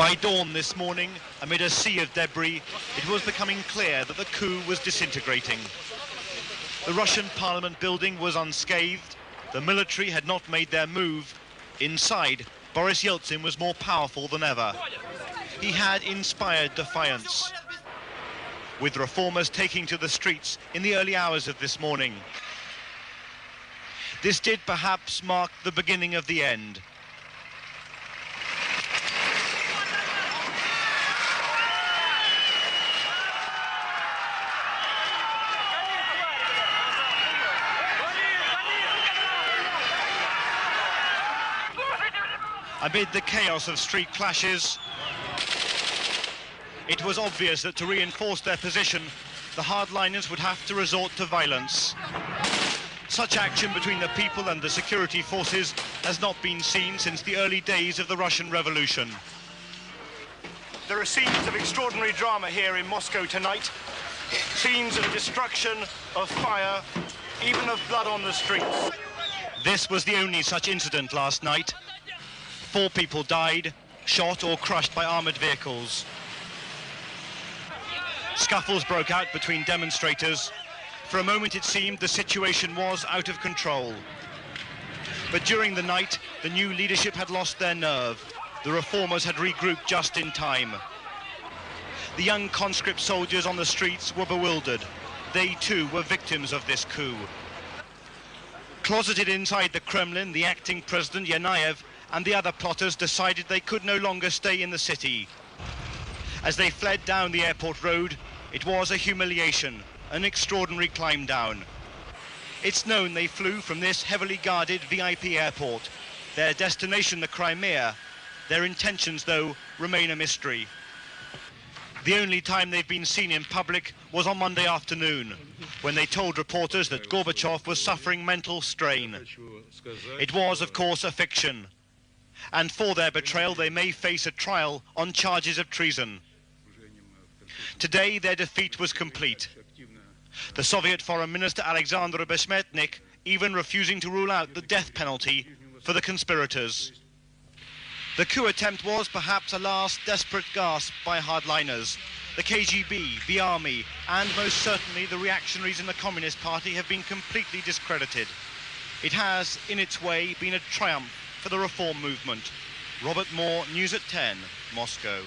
By dawn this morning, amid a sea of debris, it was becoming clear that the coup was disintegrating. The Russian parliament building was unscathed. The military had not made their move. Inside, Boris Yeltsin was more powerful than ever. He had inspired defiance, with reformers taking to the streets in the early hours of this morning. This did perhaps mark the beginning of the end. Amid the chaos of street clashes, it was obvious that to reinforce their position, the hardliners would have to resort to violence. Such action between the people and the security forces has not been seen since the early days of the Russian Revolution. There are scenes of extraordinary drama here in Moscow tonight. Scenes of destruction, of fire, even of blood on the streets. This was the only such incident last night. 4 people died, shot or crushed by armoured vehicles. Scuffles broke out between demonstrators. For a moment it seemed the situation was out of control. But during the night, the new leadership had lost their nerve. The reformers had regrouped just in time. The young conscript soldiers on the streets were bewildered. They too were victims of this coup. Closeted inside the Kremlin, the acting president Yanayev and the other plotters decided they could no longer stay in the city. As they fled down the airport road, it was a humiliation, an extraordinary climb down. It's known they flew from this heavily guarded VIP airport. Their destination, the Crimea. Their intentions, though, remain a mystery. The only time they've been seen in public was on Monday afternoon, when they told reporters that Gorbachev was suffering mental strain. It was, of course, a fiction. And for their betrayal, they may face a trial on charges of treason. Today, their defeat was complete. The Soviet Foreign Minister Alexander Beshmetnik even refusing to rule out the death penalty for the conspirators. The coup attempt was perhaps a last desperate gasp by hardliners. The KGB, the army, and most certainly the reactionaries in the Communist Party have been completely discredited. It has, in its way, been a triumph for the reform movement. Robert Moore, News at 10, Moscow.